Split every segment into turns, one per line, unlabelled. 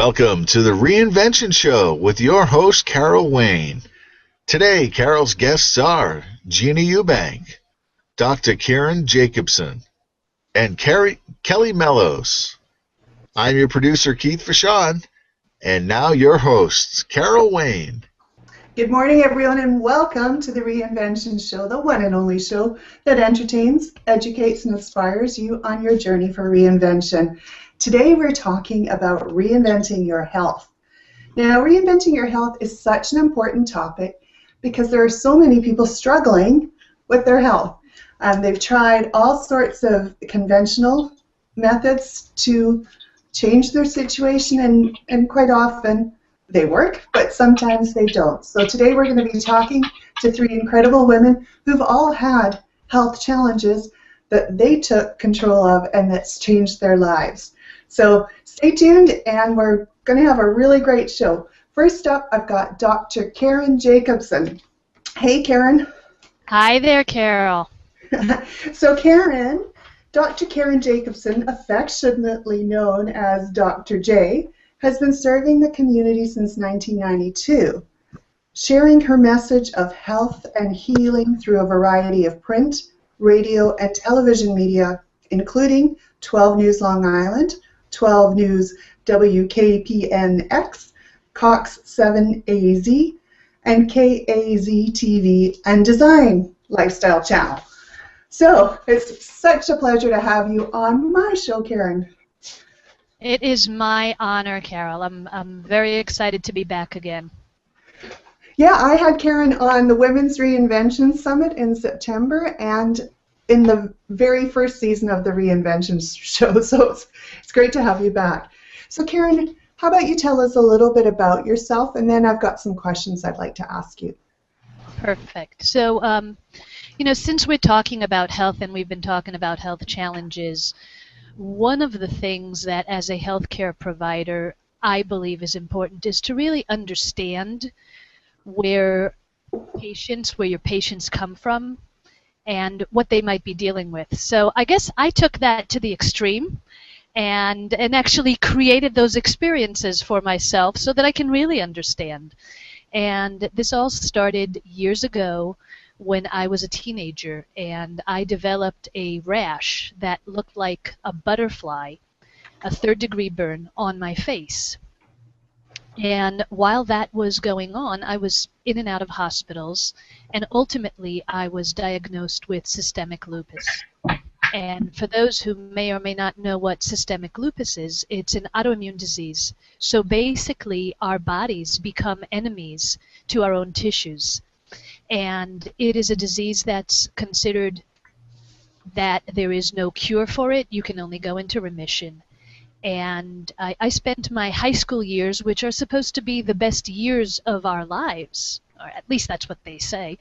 Welcome to the Reinvention Show with your host, Carol Wain. Today, Carol's guests are Gina Eubank, Dr. Karen Jacobson, and Kelly Mellos. I'm your producer, Keith Vachon, and now your hosts, Carol Wain.
Good morning, everyone, and welcome to the Reinvention Show, the one and only show that entertains, educates, and inspires you on your journey for reinvention. Today, we're talking about reinventing your health. Now, reinventing your health is such an important topic because there are so many people struggling with their health. They've tried all sorts of conventional methods to change their situation, and quite often they work, but sometimes they don't. So today we're going to be talking to three incredible women who've all had health challenges that they took control of and that's changed their lives. So stay tuned, and we're going to have a really great show. First up, I've got Dr. Karen Jacobson. Hey, Karen.
Hi there, Carol.
So Dr. Karen Jacobson, affectionately known as Dr. J, has been serving the community since 1992, sharing her message of health and healing through a variety of print, radio, and television media, including 12 News Long Island, 12 News WKPNX, Cox 7AZ, and KAZ TV and Design Lifestyle Channel. So it's such a pleasure to have you on my show, Karen.
It is my honor, Carol. I'm very excited to be back again.
Yeah, I had Karen on the Women's Reinvention Summit in September and in the very first season of the Reinvention Show, so it's great to have you back. So Karen, how about you tell us a little bit about yourself, and then I've got some questions I'd like to ask you.
Perfect. So, since we're talking about health and we've been talking about health challenges, one of the things that as a healthcare provider I believe is important is to really understand where your patients come from and what they might be dealing with. So I guess I took that to the extreme and actually created those experiences for myself so that I can really understand. And this all started years ago when I was a teenager, and I developed a rash that looked like a butterfly, a third-degree burn on my face. And while that was going on, I was in and out of hospitals, and ultimately I was diagnosed with systemic lupus. And for those who may or may not know what systemic lupus is, it's an autoimmune disease. So basically our bodies become enemies to our own tissues. And it is a disease that's considered that there is no cure for it. You can only go into remission. And I spent my high school years, which are supposed to be the best years of our lives, or at least that's what they say,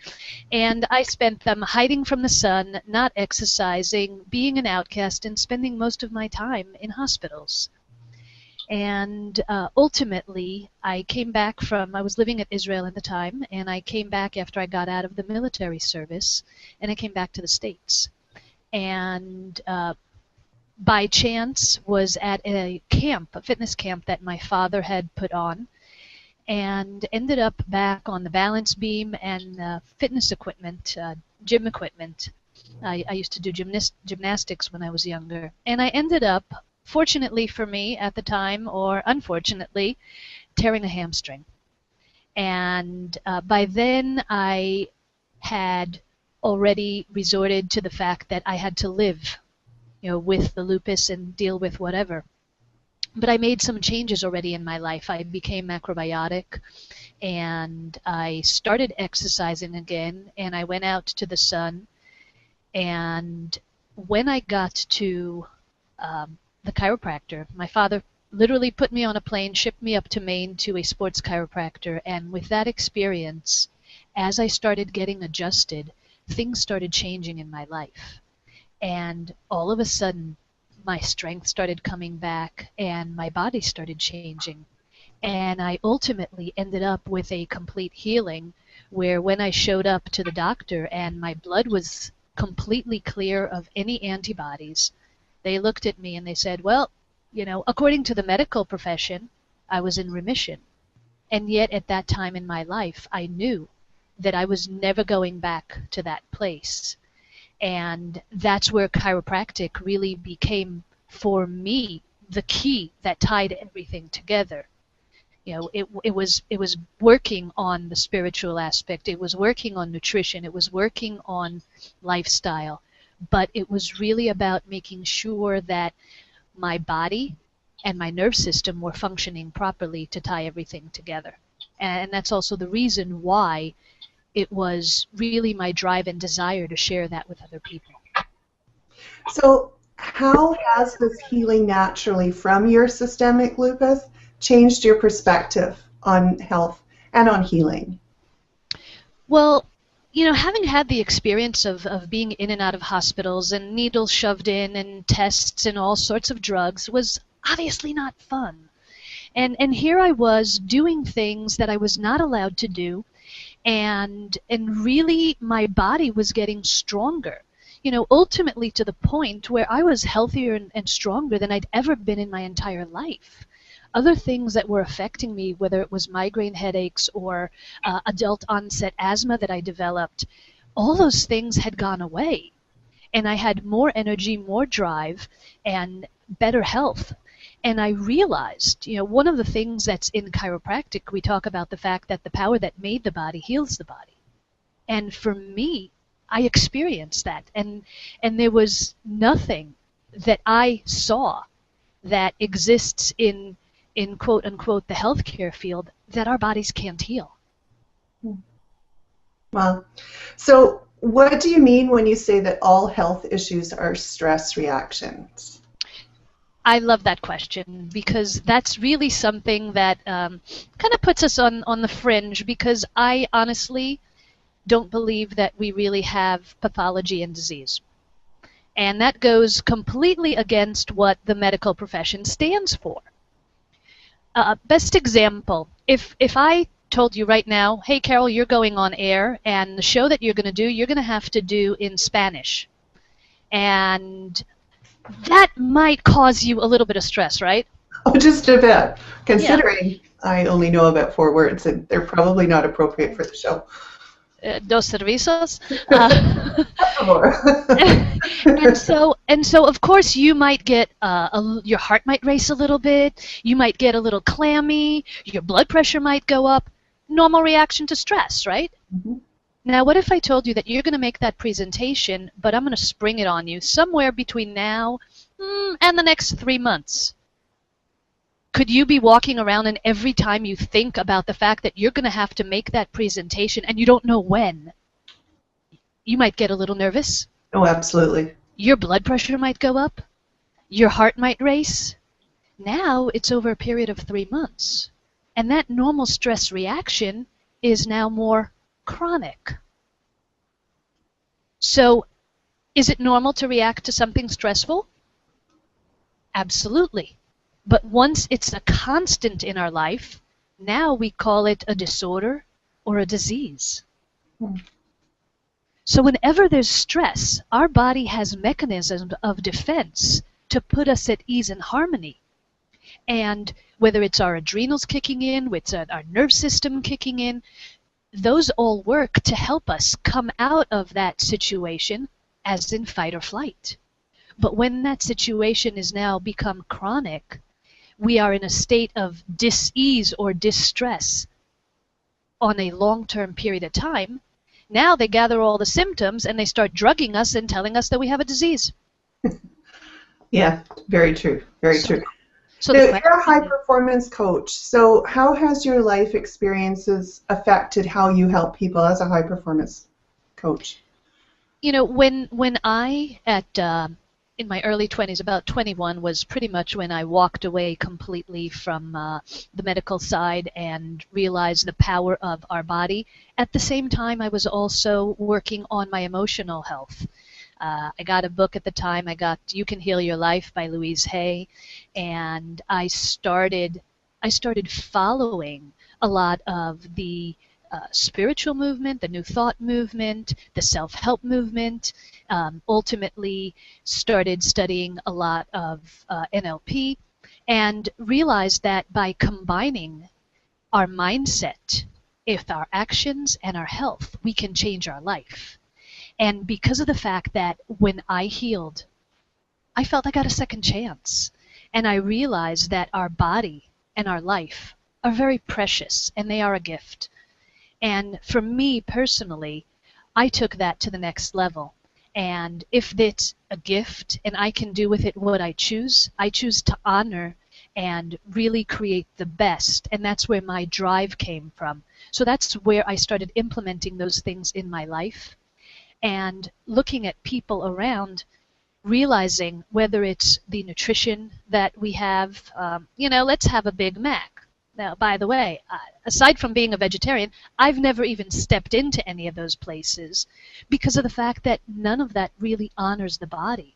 and I spent them hiding from the sun, not exercising, being an outcast, and spending most of my time in hospitals. And ultimately, I came back I was living at Israel at the time, and I came back after I got out of the military service, and I came back to the States. And by chance was at a fitness camp that my father had put on, and ended up back on the balance beam and fitness equipment, gym equipment. I used to do gymnastics when I was younger, and I ended up, fortunately for me at the time, or unfortunately, tearing a hamstring. And by then I had already resorted to the fact that I had to live, with the lupus and deal with whatever. But I made some changes already in my life. I became macrobiotic, and I started exercising again, and I went out to the sun. And when I got to the chiropractor, my father literally put me on a plane, shipped me up to Maine to a sports chiropractor, and with that experience, as I started getting adjusted, things started changing in my life. And all of a sudden, my strength started coming back, and my body started changing. And I ultimately ended up with a complete healing, where when I showed up to the doctor and my blood was completely clear of any antibodies, they looked at me and they said, well, according to the medical profession, I was in remission. And yet at that time in my life, I knew that I was never going back to that place. And that's where chiropractic really became, for me, the key that tied everything together. You know, it was working on the spiritual aspect. It was working on nutrition. It was working on lifestyle. But it was really about making sure that my body and my nerve system were functioning properly to tie everything together. And that's also the reason why it was really my drive and desire to share that with other people.
So how has this healing naturally from your systemic lupus changed your perspective on health and on healing?
Well, you know, having had the experience of being in and out of hospitals and needles shoved in and tests and all sorts of drugs was obviously not fun. And here I was doing things that I was not allowed to do, and really my body was getting stronger. You know, ultimately to the point where I was healthier and stronger than I'd ever been in my entire life. Other things that were affecting me, whether it was migraine headaches or adult onset asthma that I developed, all those things had gone away. And I had more energy, more drive, and better health. And I realized, you know, one of the things that's in chiropractic, we talk about the fact that the power that made the body heals the body. And for me, I experienced that. And there was nothing that I saw that exists in quote unquote the healthcare field that our bodies can't heal.
Well, so what do you mean when you say that all health issues are stress reactions?
I love that question, because that's really something that kind of puts us on the fringe, because I honestly don't believe that we really have pathology and disease. And that goes completely against what the medical profession stands for. Best example, if I told you right now, hey Carol, you're going on air, and the show that you're going to do, you're going to have to do in Spanish. And that might cause you a little bit of stress, right?
Oh, just a bit. Considering I only know about 4 words, and they're probably not appropriate for the show.
Dos cervezas. And so of course you might get your heart might race a little bit, you might get a little clammy, your blood pressure might go up. Normal reaction to stress, right?
Mm-hmm.
Now what if I told you that you're going to make that presentation, but I'm going to spring it on you somewhere between now and the next 3 months? Could you be walking around, and every time you think about the fact that you're going to have to make that presentation and you don't know when, you might get a little nervous?
Oh, absolutely.
Your blood pressure might go up. Your heart might race. Now it's over a period of 3 months. And that normal stress reaction is now more chronic. So, is it normal to react to something stressful? Absolutely. But once it's a constant in our life, now we call it a disorder or a disease. So whenever there's stress, our body has mechanisms of defense to put us at ease and harmony. And whether it's our adrenals kicking in, with our nerve system kicking in, those all work to help us come out of that situation as in fight or flight. But when that situation is now become chronic, we are in a state of dis-ease or distress on a long-term period of time. Now they gather all the symptoms and they start drugging us and telling us that we have a disease.
Yeah, very true. Very true.
So
now, you're a high-performance coach. So how has your life experiences affected how you help people as a high-performance coach?
You know, when I, in my early 20s, about 21, was pretty much when I walked away completely from the medical side and realized the power of our body. At the same time, I was also working on my emotional health. I got a book at the time. I got You Can Heal Your Life by Louise Hay, and I started following a lot of the spiritual movement, the New Thought movement, the self-help movement, ultimately started studying a lot of NLP, and realized that by combining our mindset with our actions and our health, we can change our life. And because of the fact that when I healed, I felt I got a second chance. And I realized that our body and our life are very precious, and they are a gift. And for me personally, I took that to the next level. And if it's a gift and I can do with it what I choose to honor and really create the best. And that's where my drive came from. So that's where I started implementing those things in my life and looking at people around, realizing whether it's the nutrition that we have, let's have a Big Mac. Now, by the way, aside from being a vegetarian, I've never even stepped into any of those places because of the fact that none of that really honors the body.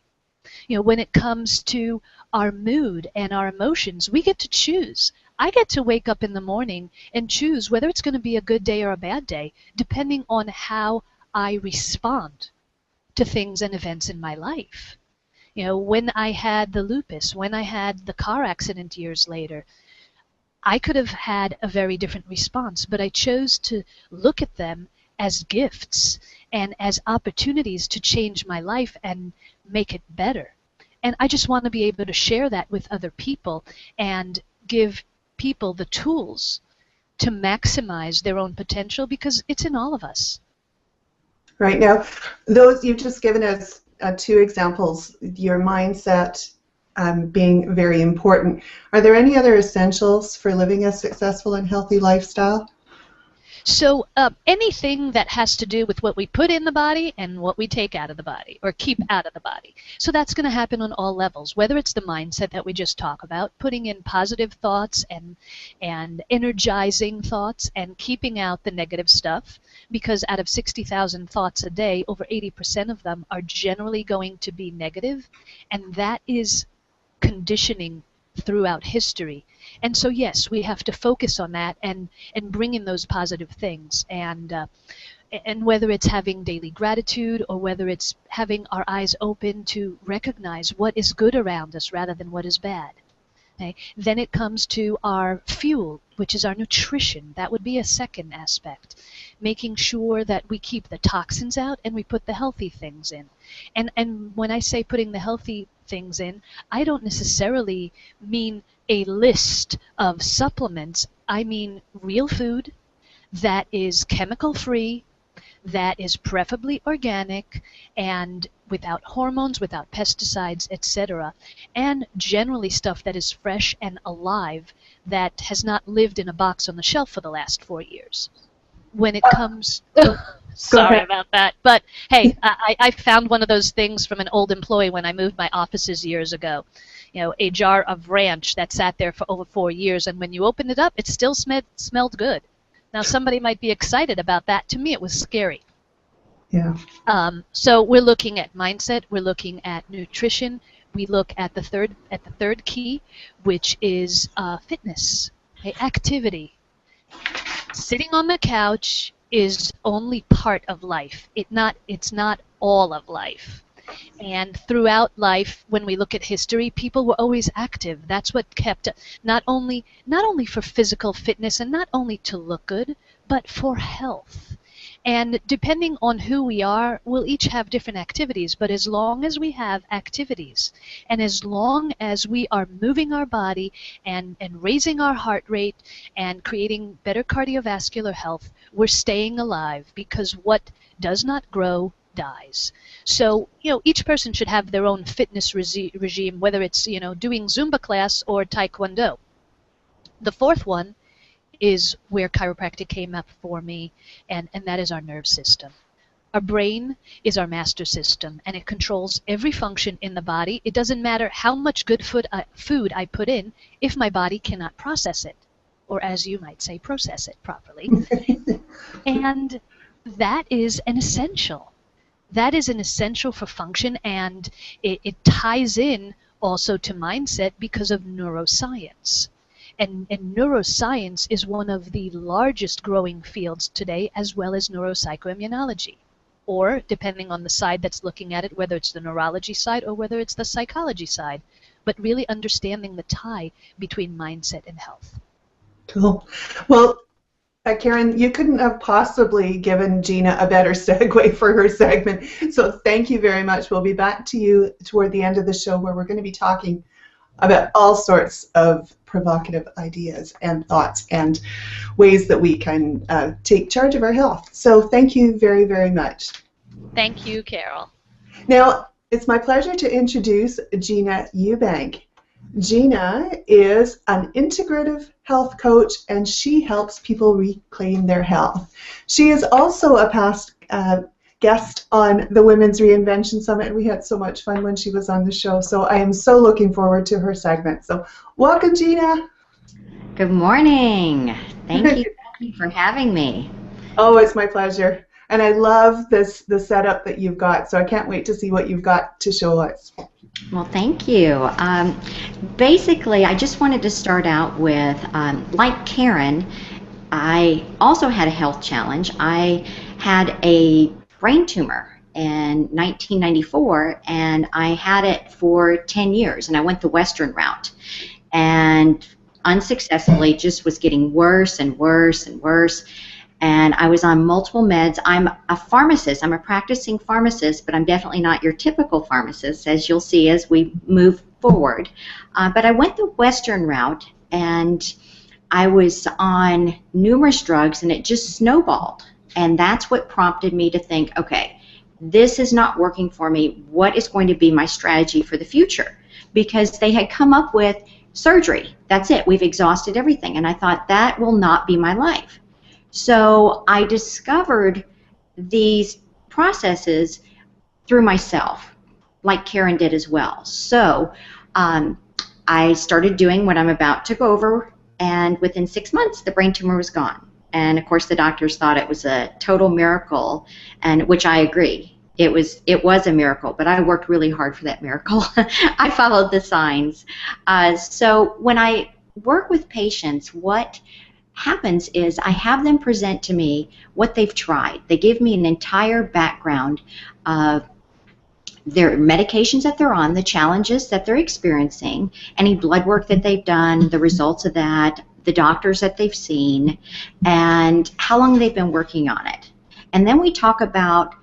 When it comes to our mood and our emotions, we get to choose. I get to wake up in the morning and choose whether it's going to be a good day or a bad day, depending on how I respond to things and events in my life. When I had the lupus, when I had the car accident years later, I could have had a very different response, but I chose to look at them as gifts and as opportunities to change my life and make it better. And I just want to be able to share that with other people and give people the tools to maximize their own potential because it's in all of us.
Right now, those you've just given us two examples, your mindset being very important. Are there any other essentials for living a successful and healthy lifestyle?
So anything that has to do with what we put in the body and what we take out of the body or keep out of the body. So that's going to happen on all levels, whether it's the mindset that we just talked about, putting in positive thoughts and energizing thoughts and keeping out the negative stuff, because out of 60,000 thoughts a day, over 80% of them are generally going to be negative, and that is conditioning throughout history. And so yes, we have to focus on that and bring in those positive things, and whether it's having daily gratitude or whether it's having our eyes open to recognize what is good around us rather than what is bad. Okay? Then it comes to our fuel, which is our nutrition. That would be a second aspect. Making sure that we keep the toxins out and we put the healthy things in. And when I say putting the healthy things in, I don't necessarily mean a list of supplements. I mean real food that is chemical free, that is preferably organic and without hormones, without pesticides, etc. And generally stuff that is fresh and alive, that has not lived in a box on the shelf for the last 4 years. When it comes... Sorry about that. But hey, I found one of those things from an old employee when I moved my offices years ago. A jar of ranch that sat there for over 4 years, and when you opened it up, it still smelled good. Now, somebody might be excited about that. To me, it was scary.
Yeah.
So we're looking at mindset. We're looking at nutrition. We look at the third key, which is fitness, activity. Sitting on the couch is only part of life. It's not all of life. And throughout life, when we look at history, people were always active. That's what kept not only for physical fitness and not only to look good, but for health. And depending on who we are, we'll each have different activities. But as long as we have activities, and as long as we are moving our body and raising our heart rate and creating better cardiovascular health, we're staying alive, because what does not grow dies. So, each person should have their own fitness regime, whether it's, doing Zumba class or Taekwondo. The fourth one is where chiropractic came up for me, and that is our nerve system. Our brain is our master system, and it controls every function in the body. It doesn't matter how much good food I put in if my body cannot process it, or as you might say, process it properly. And that is an essential. That is an essential for function, and it ties in also to mindset because of neuroscience. And neuroscience is one of the largest growing fields today, as well as neuropsychoimmunology. Or, depending on the side that's looking at it, whether it's the neurology side or whether it's the psychology side, but really understanding the tie between mindset and health.
Cool. Well, Karen, you couldn't have possibly given Gina a better segue for her segment. So thank you very much. We'll be back to you toward the end of the show where we're going to be talking about all sorts of provocative ideas and thoughts and ways that we can take charge of our health. So thank you very, very much.
Thank you, Carol.
Now, it's my pleasure to introduce Gina Eubank. Gina is an integrative health coach, and she helps people reclaim their health. She is also a past guest on the Women's Reinvention Summit. We had so much fun when she was on the show, so I am so looking forward to her segment. So welcome, Gina.
Good morning. Thank you for having me.
Oh, it's my pleasure. And I love the setup that you've got, so I can't wait to see what you've got to show us.
Well, thank you. Basically, I just wanted to start out with, like Karen, I also had a health challenge. I had a brain tumor in 1994, and I had it for 10 years, and I went the Western route. And unsuccessfully, just was getting worse and worse and worse. And I was on multiple meds. I'm a pharmacist. I'm a practicing pharmacist, but I'm definitely not your typical pharmacist, as you'll see as we move forward. But I went the Western route, and I was on numerous drugs, and it just snowballed. And that's what prompted me to think, okay, this is not working for me. What is going to be my strategy for the future? Because they had come up with surgery. That's it. We've exhausted everything. And I thought, that will not be my life. So I discovered these processes through myself, like Karen did as well. So I started doing what I'm about to go over, and within 6 months, the brain tumor was gone. And of course, the doctors thought it was a total miracle, and which I agree. It was a miracle, but I worked really hard for that miracle. I followed the signs. So when I work with patients, what happens is I have them present to me what they've tried. They give me an entire background of their medications that they're on, the challenges that they're experiencing, any blood work that they've done, the results of that, the doctors that they've seen, and how long they've been working on it. And then we talk about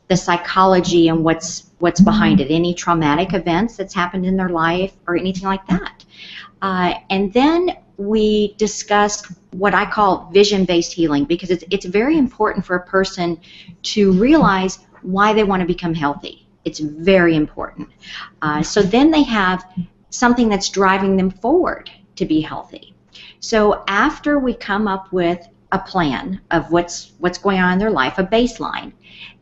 the psychology and what's behind it, any traumatic events that's happened in their life or anything like that. And then we discussed what I call vision-based healing, because it's very important for a person to realize why they want to become healthy. It's very important. So then they have something that's driving them forward to be healthy. So after we come up with a plan of what's going on in their life, a baseline,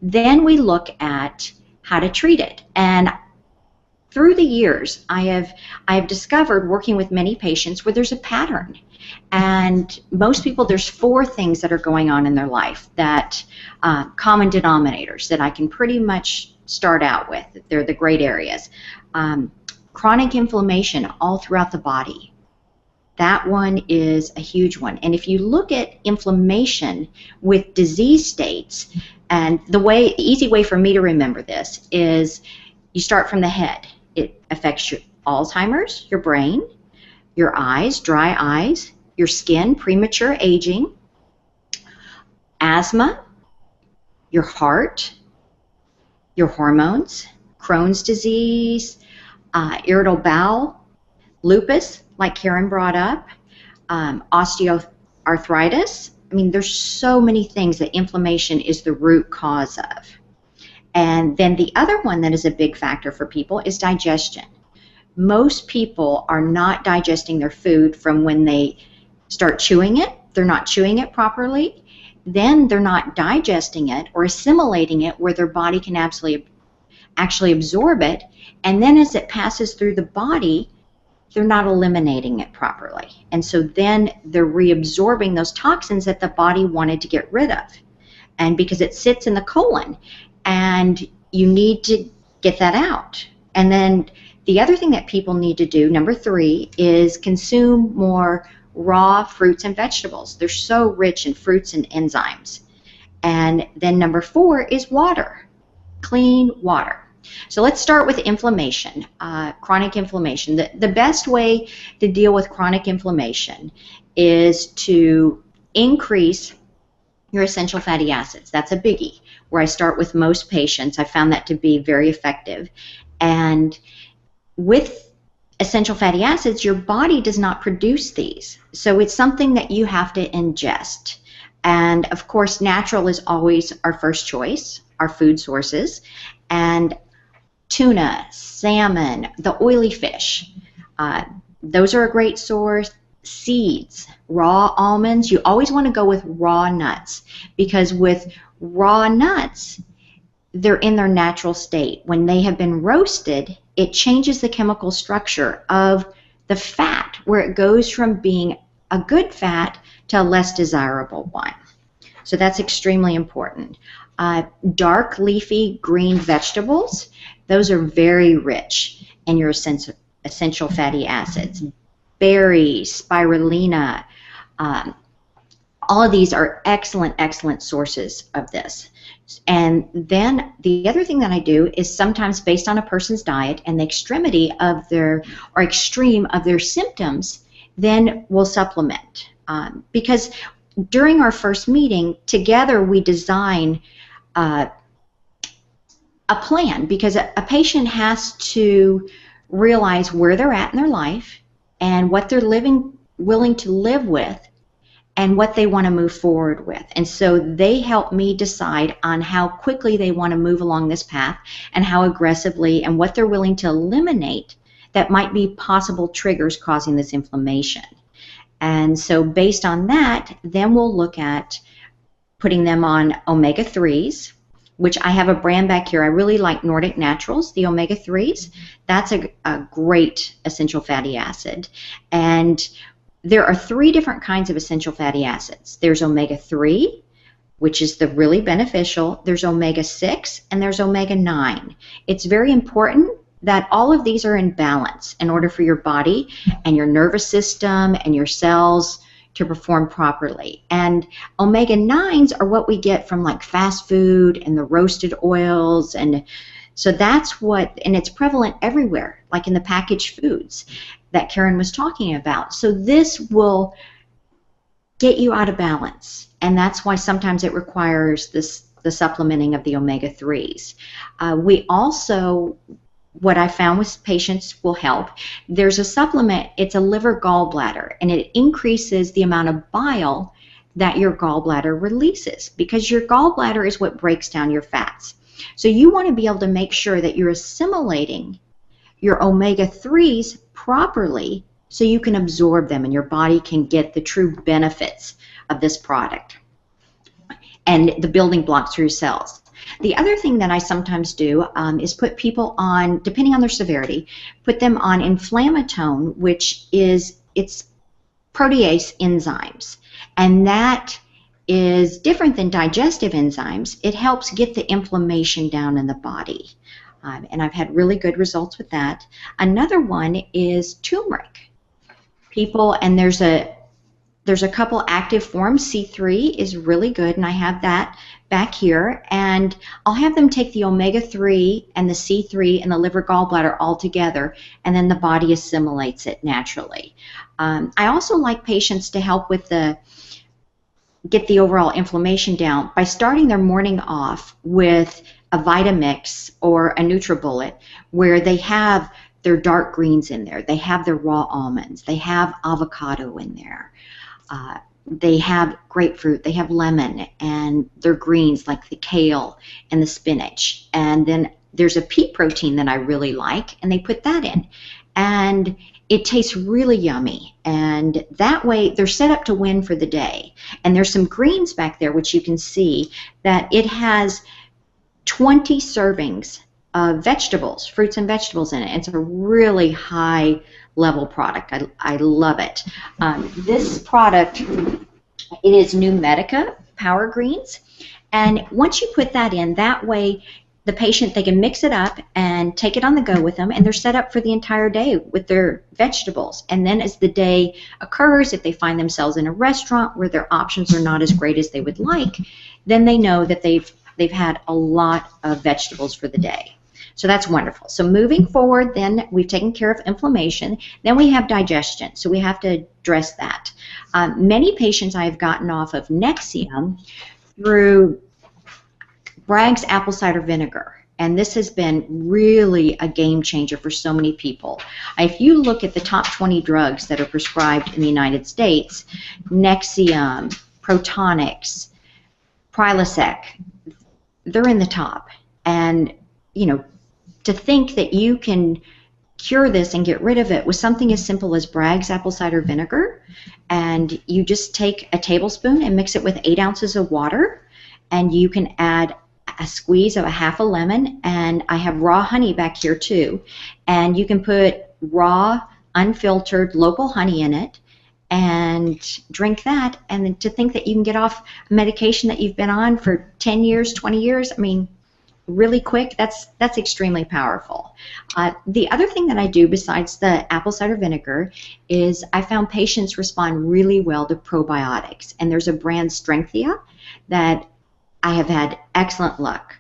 then we look at how to treat it. And through the years, I have discovered, working with many patients, where there's a pattern. And most people, there's 4 things that are going on in their life, that common denominators that I can pretty much start out with. They're the great areas. Chronic inflammation all throughout the body. That one is a huge one. And if you look at inflammation with disease states, and the easy way for me to remember this is you start from the head. It affects your Alzheimer's, your brain, your eyes, dry eyes, your skin, premature aging, asthma, your heart, your hormones, Crohn's disease, irritable bowel, lupus, like Karen brought up, osteoarthritis. I mean, there's so many things that inflammation is the root cause of. And then the other one that is a big factor for people is digestion. Most people are not digesting their food from when they start chewing it. They're not chewing it properly. Then they're not digesting it or assimilating it where their body can actually absorb it. And then as it passes through the body, they're not eliminating it properly. And so then they're reabsorbing those toxins that the body wanted to get rid of. And because it sits in the colon, and you need to get that out. And then the other thing that people need to do, number 3, is consume more raw fruits and vegetables. They're so rich in fruits and enzymes. And then number 4 is water, clean water. So let's start with inflammation, chronic inflammation. The best way to deal with chronic inflammation is to increase your essential fatty acids. That's a biggie, where I start with most patients. I found that to be very effective. And with essential fatty acids, your body does not produce these. So it's something that you have to ingest. And of course, natural is always our first choice, our food sources. And tuna, salmon, the oily fish, those are a great source. Seeds, raw almonds, you always want to go with raw nuts, because with raw nuts, they're in their natural state. When they have been roasted, it changes the chemical structure of the fat, where it goes from being a good fat to a less desirable one. So that's extremely important. Dark leafy green vegetables, those are very rich in your essential fatty acids. Berries, spirulina, all of these are excellent sources of this. And then the other thing that I do is sometimes based on a person's diet and the extreme of their symptoms, then we'll supplement. Because during our first meeting, together we design a plan, because a patient has to realize where they're at in their life and what they're willing to live with and what they want to move forward with. And so they help me decide on how quickly they want to move along this path and how aggressively, and what they're willing to eliminate that might be possible triggers causing this inflammation. And so based on that, then we'll look at putting them on omega-3s, which I have a brand back here. I really like Nordic Naturals, the omega-3s. That's a great essential fatty acid. And there are 3 different kinds of essential fatty acids. There's omega-3, which is the really beneficial. There's omega-6, and there's omega-9. It's very important that all of these are in balance in order for your body and your nervous system and your cells to perform properly. And omega-9s are what we get from like fast food and the roasted oils, and so that's what, and it's prevalent everywhere, like in the packaged foods that Karen was talking about. So this will get you out of balance, and that's why sometimes it requires the supplementing of the omega-3s. We also, what I found with patients will help, there's a supplement, it's a liver gallbladder, and it increases the amount of bile that your gallbladder releases, because your gallbladder is what breaks down your fats. So you want to be able to make sure that you're assimilating your omega-3s properly so you can absorb them and your body can get the true benefits of this product and the building blocks for your cells. The other thing that I sometimes do is put people on, depending on their severity, put them on inflammatone, which is, it's protease enzymes. And that is different than digestive enzymes. It helps get the inflammation down in the body. And I've had really good results with that. Another one is turmeric. People, and there's a couple active forms. C3 is really good, and I have that back here. And I'll have them take the omega-3 and the C3 and the liver gallbladder all together, and then the body assimilates it naturally. I also like patients to help with get the overall inflammation down by starting their morning off with a Vitamix or a NutriBullet, where they have their dark greens in there, they have their raw almonds, they have avocado in there, they have grapefruit, they have lemon, and their greens like the kale and the spinach. And then there's a pea protein that I really like, and they put that in. And it tastes really yummy, and that way they're set up to win for the day. And there's some greens back there, which you can see that it has 20 servings of vegetables, fruits and vegetables in it. It's a really high level product. I love it. This product, it is New Medica Power Greens, and once you put that in, that way the patient, they can mix it up and take it on the go with them, and they're set up for the entire day with their vegetables. And then as the day occurs, if they find themselves in a restaurant where their options are not as great as they would like, then they know that they've had a lot of vegetables for the day. So that's wonderful. So moving forward, then we've taken care of inflammation. Then we have digestion. So we have to address that. Many patients I have gotten off of Nexium through Bragg's apple cider vinegar. And this has been really a game changer for so many people. If you look at the top 20 drugs that are prescribed in the United States, Nexium, Protonix, Prilosec, they're in the top. And, you know, to think that you can cure this and get rid of it with something as simple as Bragg's apple cider vinegar, and you just take a tablespoon and mix it with 8 ounces of water, and you can add a squeeze of a half a lemon, and I have raw honey back here too, and you can put raw, unfiltered, local honey in it and drink that. And to think that you can get off a medication that you've been on for 10 years, 20 years, I mean, really quick, that's extremely powerful. The other thing that I do besides the apple cider vinegar is I found patients respond really well to probiotics, and there's a brand, Strengthia, that I have had excellent luck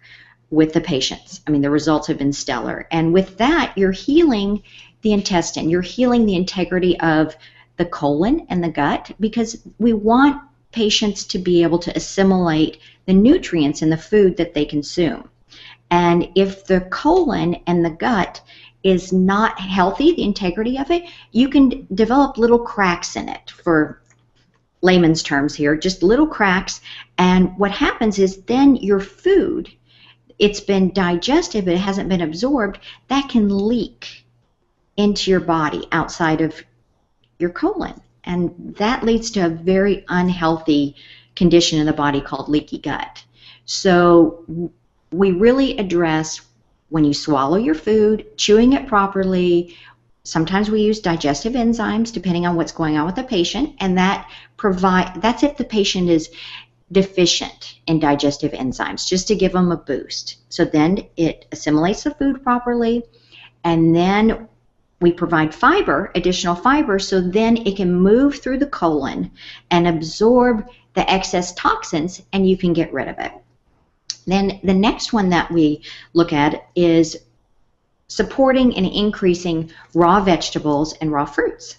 with the patients. I mean, the results have been stellar. And with that, you're healing the intestine. You're healing the integrity of the colon and the gut, because we want patients to be able to assimilate the nutrients in the food that they consume. And if the colon and the gut is not healthy, the integrity of it, you can develop little cracks in it, for layman's terms here, just little cracks. And what happens is then your food, it's been digested but it hasn't been absorbed, that can leak into your body outside of your colon, and that leads to a very unhealthy condition in the body called leaky gut. So we really address when you swallow your food, chewing it properly. Sometimes we use digestive enzymes depending on what's going on with the patient, and that's if the patient is deficient in digestive enzymes, just to give them a boost. So then it assimilates the food properly, and then we provide fiber, additional fiber, so then it can move through the colon and absorb the excess toxins, and you can get rid of it. Then the next one that we look at is supporting and increasing raw vegetables and raw fruits.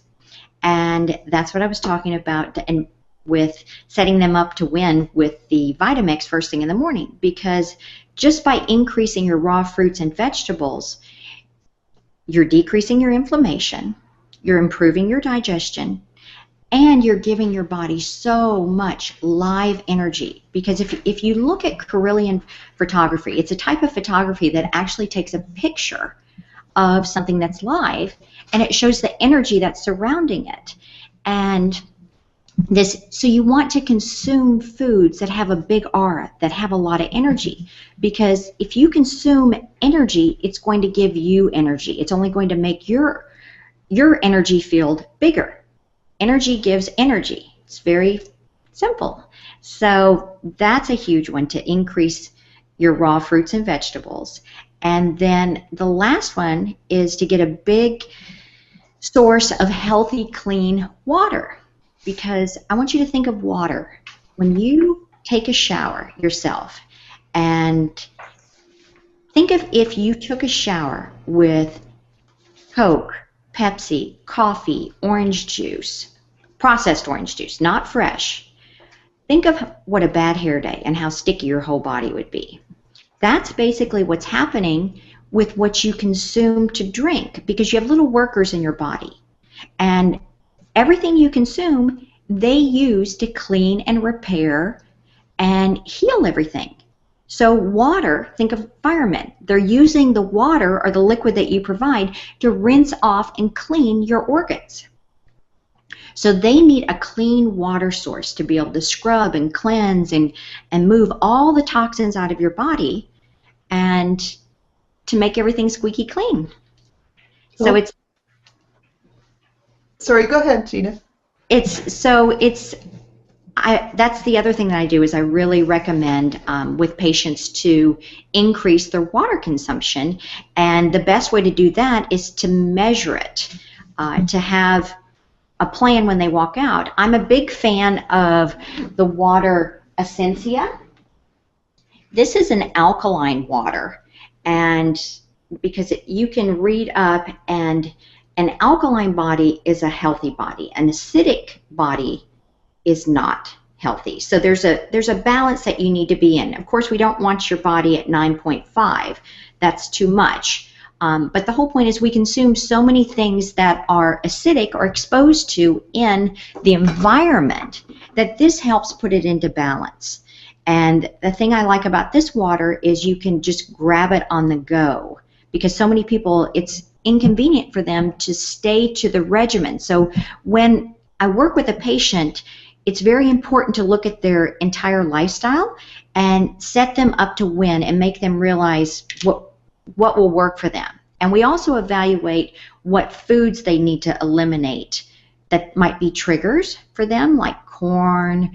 And that's what I was talking about, and with setting them up to win with the Vitamix first thing in the morning, because just by increasing your raw fruits and vegetables, you're decreasing your inflammation, you're improving your digestion, and you're giving your body so much live energy. Because if you look at Carillion photography, it's a type of photography that actually takes a picture of something that's live, and it shows the energy that's surrounding it. And so you want to consume foods that have a big aura, that have a lot of energy, because if you consume energy, it's going to give you energy. It's only going to make your energy field bigger. Energy gives energy. It's very simple. So that's a huge one, to increase your raw fruits and vegetables. And then the last one is to get a big source of healthy, clean water. Because I want you to think of water. When you take a shower yourself, and think of if you took a shower with Coke, Pepsi, coffee, orange juice, processed orange juice, not fresh. Think of what a bad hair day and how sticky your whole body would be. That's basically what's happening with what you consume to drink, because you have little workers in your body. And everything you consume, they use to clean and repair and heal everything. So water, think of firemen. They're using the water or the liquid that you provide to rinse off and clean your organs. So they need a clean water source to be able to scrub and cleanse and move all the toxins out of your body and to make everything squeaky clean. So it's...
Sorry, go ahead, Gina.
That's the other thing that I do, is I really recommend with patients to increase their water consumption, and the best way to do that is to measure it, to have a plan when they walk out. I'm a big fan of the water Essentia. This is an alkaline water, and because you can read up, and an alkaline body is a healthy body. An acidic body is not healthy. So there's a balance that you need to be in. Of course, we don't want your body at 9.5. That's too much. But the whole point is we consume so many things that are acidic or exposed to in the environment that this helps put it into balance. And the thing I like about this water is you can just grab it on the go, because so many people, it's inconvenient for them to stay to the regimen. So when I work with a patient, it's very important to look at their entire lifestyle and set them up to win and make them realize what will work for them. And we also evaluate what foods they need to eliminate that might be triggers for them, like corn,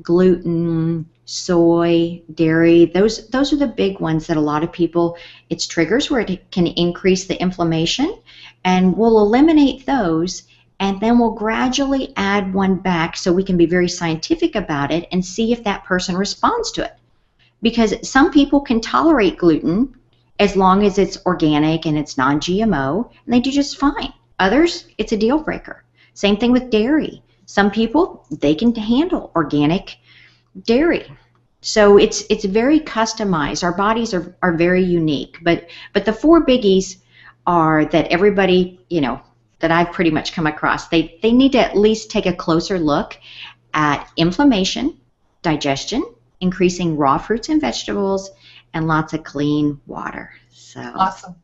gluten, soy, dairy. Those are the big ones that a lot of people, it's triggers where it can increase the inflammation, and we'll eliminate those, and then we'll gradually add one back so we can be very scientific about it and see if that person responds to it. Because some people can tolerate gluten as long as it's organic and it's non-GMO, and they do just fine. Others, it's a deal breaker. Same thing with dairy. Some people, they can handle organic dairy. So it's very customized. Our bodies are very unique. But the four biggies are that everybody, that I've pretty much come across, they need to at least take a closer look at inflammation, digestion, increasing raw fruits and vegetables, and lots of clean water. So
awesome.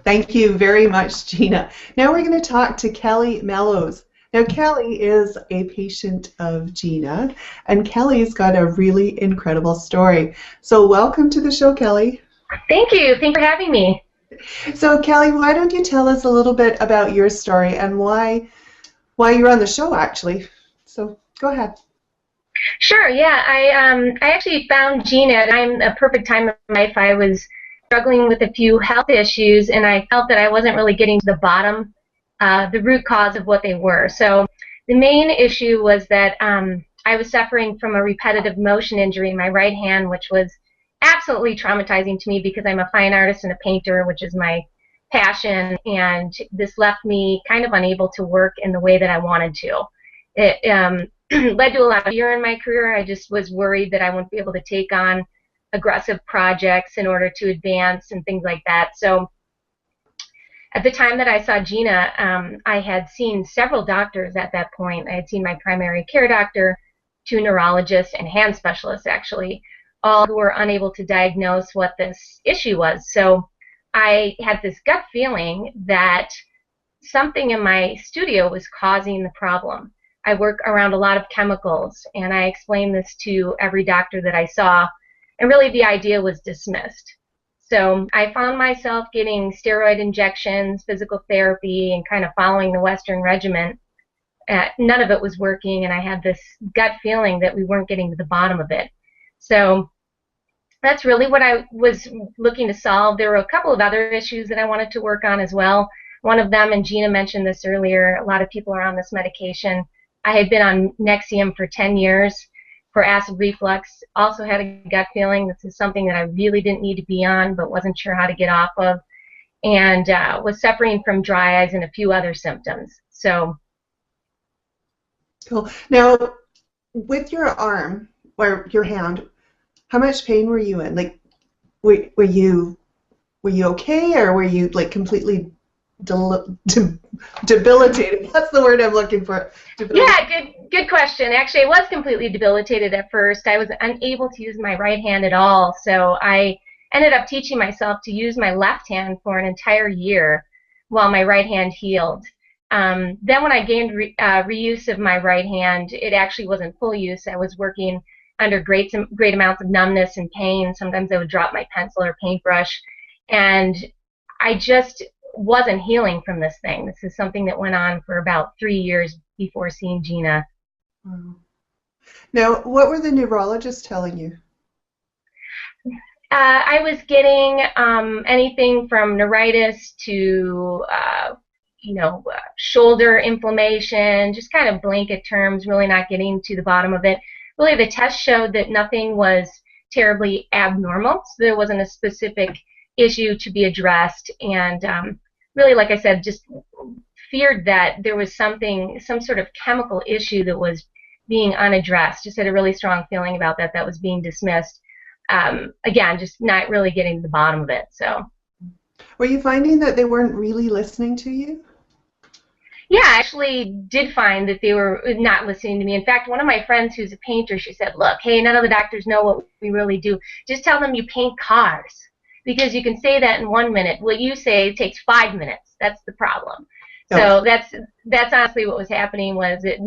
Thank you very much, Gina. Now we're going to talk to Kelly Mellos. Now, Kelly is a patient of Gina, and Kelly's got a really incredible story. So welcome to the show, Kelly.
Thank you. Thanks for having me.
So, Kelly, why don't you tell us a little bit about your story and why you're on the show, actually. So go ahead.
Sure, yeah. I actually found Gina at a perfect time in my life. I was struggling with a few health issues, and I felt that I wasn't really getting to the bottom, the root cause of what they were. So the main issue was that I was suffering from a repetitive motion injury in my right hand, which was absolutely traumatizing to me because I'm a fine artist and a painter, which is my passion, and this left me kind of unable to work in the way that I wanted to. It led to a lot of fear in my career. I just was worried that I wouldn't be able to take on aggressive projects in order to advance and things like that. So at the time that I saw Gina, I had seen several doctors at that point. I had seen my primary care doctor, 2 neurologists, and hand specialists, actually, all who were unable to diagnose what this issue was. So I had this gut feeling that something in my studio was causing the problem. I work around a lot of chemicals, and I explained this to every doctor that I saw, and really the idea was dismissed. So I found myself getting steroid injections, physical therapy, and kind of following the Western regimen. None of it was working, and I had this gut feeling that we weren't getting to the bottom of it. So that's really what I was looking to solve. There were a couple of other issues that I wanted to work on as well. One of them, and Gina mentioned this earlier, a lot of people are on this medication. I had been on Nexium for 10 years for acid reflux. Also had a gut feeling this is something that I really didn't need to be on, but wasn't sure how to get off of, and was suffering from dry eyes and a few other symptoms. So,
cool. Now, with your arm or your hand, how much pain were you in? Like, were you okay, or were you like completely debilitated? That's the word I'm looking for.
Yeah, good question. Actually, I was completely debilitated at first. I was unable to use my right hand at all, so I ended up teaching myself to use my left hand for an entire year while my right hand healed. Then when I gained reuse of my right hand, it actually wasn't full use. I was working under great amounts of numbness and pain. Sometimes I would drop my pencil or paintbrush, and I just wasn't healing from this thing. This is something that went on for about 3 years before seeing Gina.
Now, what were the neurologists telling you?
I was getting anything from neuritis to shoulder inflammation, just kind of blanket terms, really not getting to the bottom of it. Really, the test showed that nothing was terribly abnormal, so there wasn't a specific issue to be addressed, and really, like I said, just feared that there was some sort of chemical issue that was being unaddressed. Just had a really strong feeling about that was being dismissed. Again, just not really getting to the bottom of it. So,
were you finding that they weren't really listening to you?
Yeah, I actually did find that they were not listening to me. In fact, one of my friends who's a painter, she said, look, hey, none of the doctors know what we really do. Just tell them you paint cars, because you can say that in 1 minute. What you say takes 5 minutes. That's the problem. So that's honestly what was happening, was that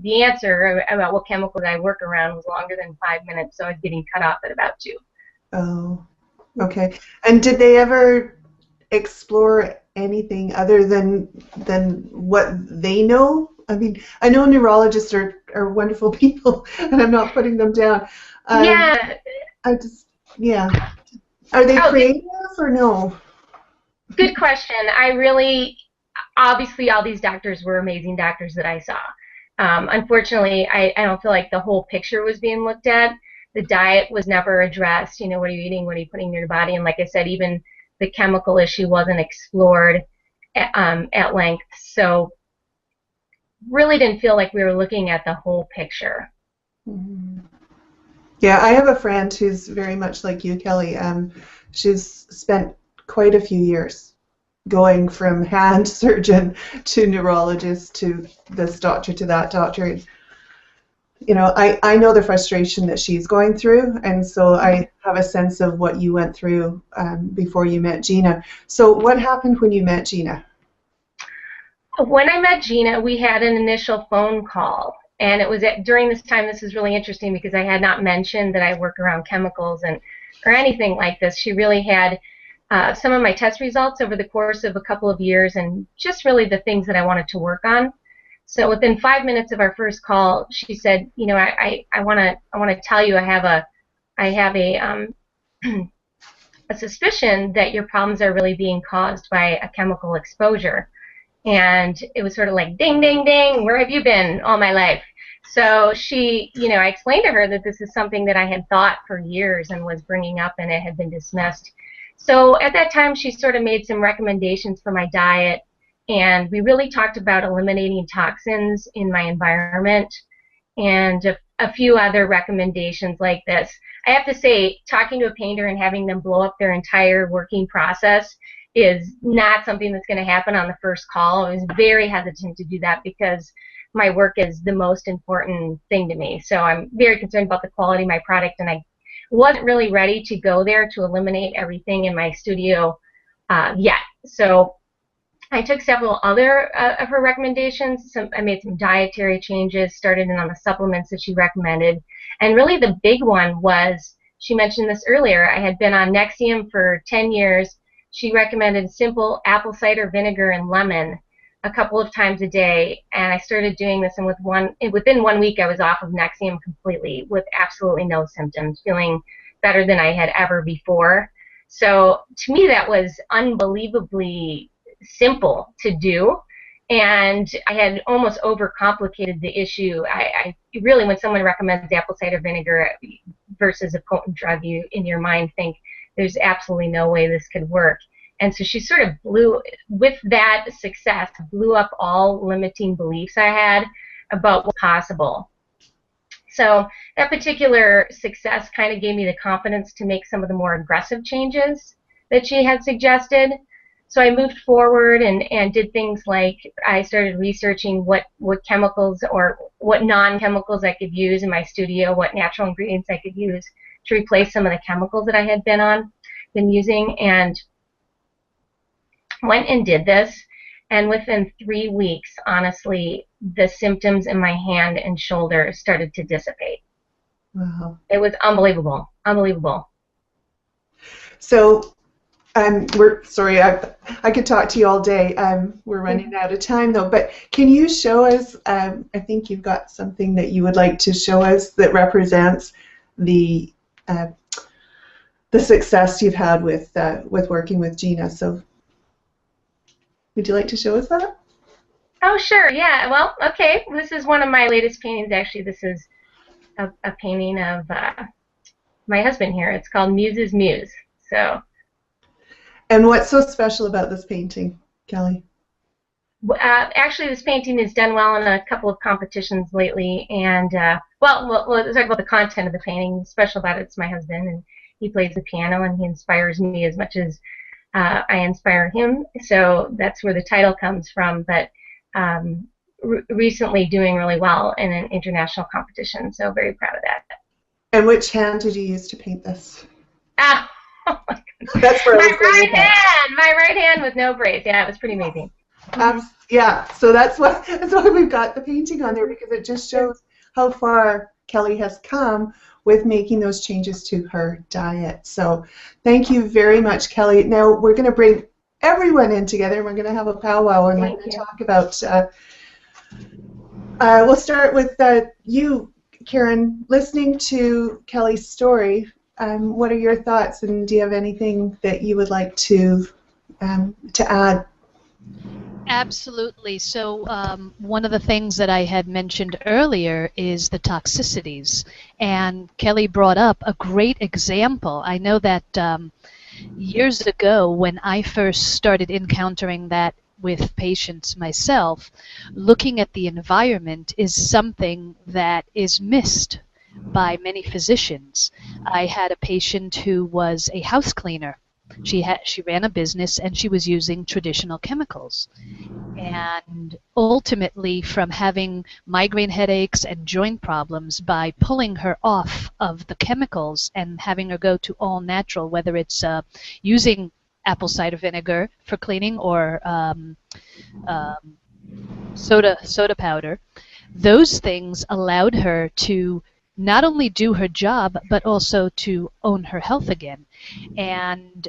the answer about what chemicals I work around was longer than 5 minutes, so I was getting cut off at about 2.
Oh, okay. And did they ever explore anything other than what they know? I mean, I know neurologists are wonderful people, and I'm not putting them down.
Yeah.
Are they creative or no?
Good question. Obviously, all these doctors were amazing doctors that I saw. Unfortunately, I don't feel like the whole picture was being looked at. The diet was never addressed. What are you eating? What are you putting in your body? And like I said, even the chemical issue wasn't explored at length. So really didn't feel like we were looking at the whole picture.
Mm-hmm. Yeah, I have a friend who's very much like you, Kelly. She's spent quite a few years going from hand surgeon to neurologist to this doctor to that doctor. I know the frustration that she's going through, and so I have a sense of what you went through before you met Gina. So what happened when you met Gina?
When I met Gina, we had an initial phone call, and it was during this time. This is really interesting because I had not mentioned that I work around chemicals or anything like this. She really had some of my test results over the course of a couple of years, and just really the things that I wanted to work on. So within 5 minutes of our first call, she said, I want to tell you I have a suspicion that your problems are really being caused by a chemical exposure. And it was sort of like, ding, ding, ding, where have you been all my life? So she, I explained to her that this is something that I had thought for years and was bringing up, and it had been dismissed. So at that time, she sort of made some recommendations for my diet, and we really talked about eliminating toxins in my environment and a few other recommendations like this. I have to say, talking to a painter and having them blow up their entire working process is not something that's going to happen on the first call. I was very hesitant to do that because my work is the most important thing to me. So I'm very concerned about the quality of my product, and I wasn't really ready to go there to eliminate everything in my studio yet. So I took several other of her recommendations. I made some dietary changes, started in on the supplements that she recommended. And really the big one was, she mentioned this earlier, I had been on Nexium for 10 years. She recommended simple apple cider vinegar and lemon a couple of times a day, and I started doing this, and within 1 week I was off of Nexium completely with absolutely no symptoms, feeling better than I had ever before. So to me that was unbelievably simple to do, and I had almost overcomplicated the issue. I really, when someone recommends apple cider vinegar versus a potent drug, you in your mind think there's absolutely no way this could work. And so she sort of with that success, blew up all limiting beliefs I had about what's possible. So that particular success kind of gave me the confidence to make some of the more aggressive changes that she had suggested. So I moved forward and did things like I started researching what chemicals or what non-chemicals I could use in my studio, what natural ingredients I could use to replace some of the chemicals that I had been using, and went and did this. And within 3 weeks, honestly, the symptoms in my hand and shoulder started to dissipate.
Wow.
It was unbelievable, unbelievable.
So we're sorry, I could talk to you all day. We're running out of time though, but can you show us, I think you've got something that you would like to show us that represents the success you've had with working with Gina. So would you like to show us that?
Oh, sure, yeah. Well, okay. This is one of my latest paintings, actually. This is a painting of my husband here. It's called Muse's Muse. So
And what's so special about this painting, Kelly?
Actually, this painting has done well in a couple of competitions lately, and well, let's talk about the content of the painting. Special about it's my husband, and he plays the piano, and he inspires me as much as I inspire him. So that's where the title comes from. But recently, doing really well in an international competition, so very proud of that.
And which hand did you use to paint this?
Oh my God.
That's where
my right hand with no braids. Yeah, it was pretty amazing.
Yeah, so that's why we've got the painting on there, because it just shows how far Kelly has come with making those changes to her diet. So thank you very much, Kelly. Now we're going to bring everyone in together, and we're going to have a powwow, and we're going to talk about, we'll start with you, Karen. Listening to Kelly's story, what are your thoughts, and do you have anything that you would like to add?
Absolutely. So one of the things that I had mentioned earlier is the toxicities. And Kelly brought up a great example. I know that years ago, when I first started encountering that with patients myself, looking at the environment is something that is missed by many physicians. I had a patient who was a house cleaner. She ran a business, and she was using traditional chemicals. And ultimately, from having migraine headaches and joint problems, by pulling her off of the chemicals and having her go to all natural, whether it's using apple cider vinegar for cleaning or soda powder, those things allowed her to not only do her job, but also to own her health again. And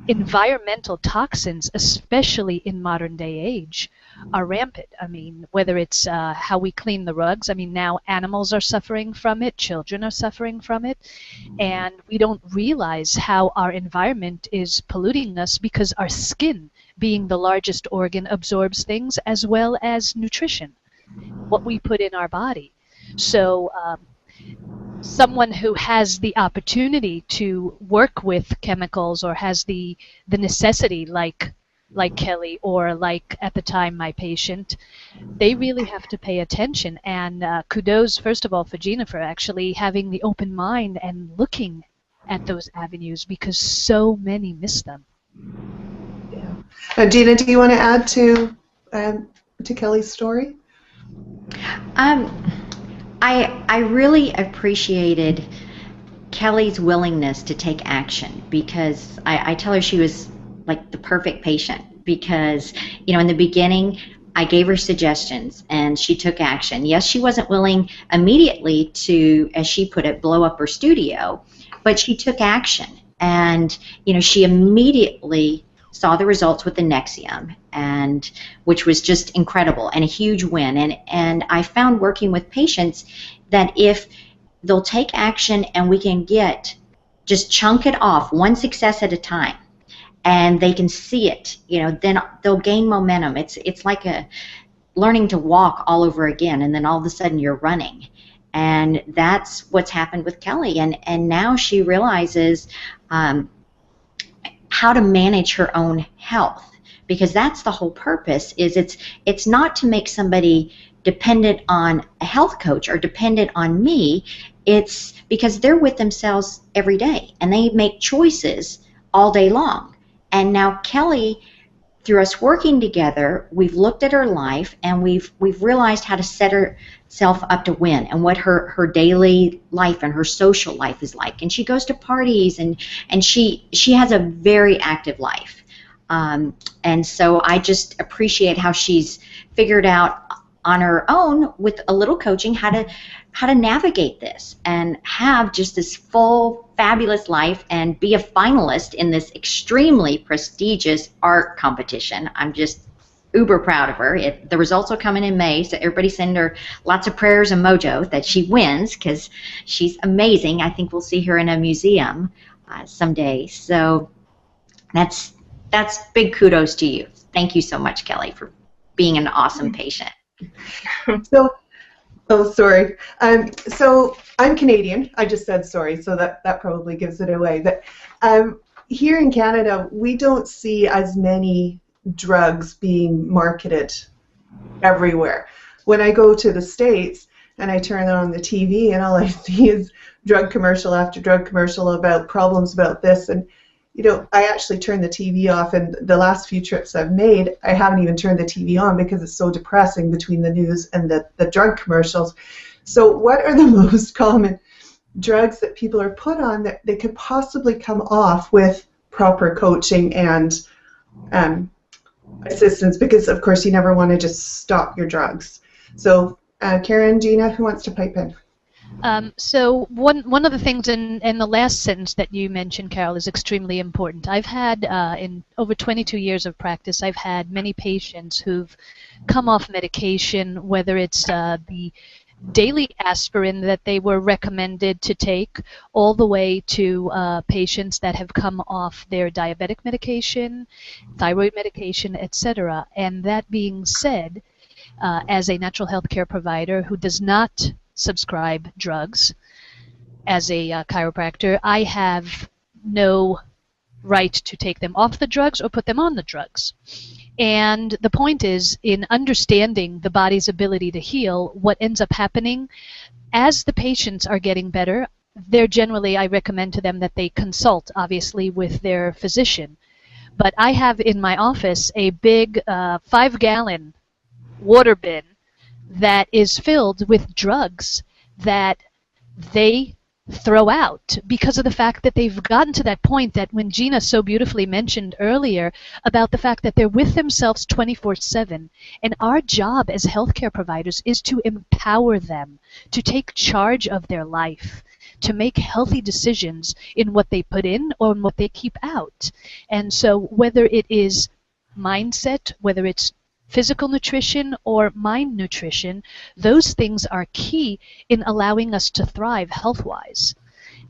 environmental toxins, especially in modern day age, are rampant. I mean, whether it's how we clean the rugs, I mean, now animals are suffering from it, children are suffering from it, and we don't realize how our environment is polluting us, because our skin, being the largest organ, absorbs things as well as nutrition, what we put in our body. So someone who has the opportunity to work with chemicals, or has the necessity, like Kelly, or like at the time my patient, they really have to pay attention. And kudos, first of all, for Gina for actually having the open mind and looking at those avenues, because so many miss them.
Yeah. Gina, do you want to add to Kelly's story?
I really appreciated Kelly's willingness to take action, because I tell her she was like the perfect patient, because, you know, in the beginning I gave her suggestions and she took action. Yes, she wasn't willing immediately to, as she put it, blow up her studio, but she took action, and, you know, she immediately saw the results with the Nexium, and which was just incredible and a huge win. And I found working with patients that if they'll take action and we can just chunk it off one success at a time, and they can see it, you know, then they'll gain momentum. It's like learning to walk all over again, and then all of a sudden you're running. And that's what's happened with Kelly. And now she realizes how to manage her own health, because that's the whole purpose. Is it's not to make somebody dependent on a health coach or dependent on me. It's because they're with themselves every day and they make choices all day long. And now Kelly, through us working together, we've looked at her life and we've realized how to set herself up to win, and what her daily life and her social life is like. And she goes to parties, and she has a very active life. And so I just appreciate how she's figured out on her own, with a little coaching, how to navigate this and have just this full, fabulous life and be a finalist in this extremely prestigious art competition. I'm just uber proud of her. The results are coming in May, so everybody send her lots of prayers and mojo that she wins, because she's amazing. I think we'll see her in a museum someday. So that's big kudos to you. Thank you so much, Kelly, for being an awesome patient.
So I'm Canadian. I just said sorry, so that probably gives it away. But here in Canada, we don't see as many drugs being marketed everywhere. When I go to the States and I turn on the TV and all I see is drug commercial after drug commercial about problems about this, and I actually turn the TV off, and the last few trips I've made, I haven't even turned the TV on because it's so depressing between the news and the drug commercials. So what are the most common drugs that people are put on that they could possibly come off with proper coaching and assistance? Because, of course, you never want to just stop your drugs. So, Karen, Gina, who wants to pipe in?
So one of the things in the last sentence that you mentioned, Carol, is extremely important. I've had, in over 22 years of practice, I've had many patients who've come off medication, whether it's the daily aspirin that they were recommended to take, all the way to patients that have come off their diabetic medication, thyroid medication, etc. And that being said, as a natural health care provider who does not subscribe drugs, as a chiropractor, I have no right to take them off the drugs or put them on the drugs. And the point is, in understanding the body's ability to heal, what ends up happening as the patients are getting better, I recommend to them that they consult, obviously, with their physician. But I have in my office a big 5-gallon water bin that is filled with drugs that they throw out because of the fact that they've gotten to that point that when Gina so beautifully mentioned earlier about the fact that they're with themselves 24/7, and our job as healthcare providers is to empower them to take charge of their life, to make healthy decisions in what they put in or in what they keep out. And so whether it is mindset, whether it's physical nutrition or mind nutrition, those things are key in allowing us to thrive health-wise.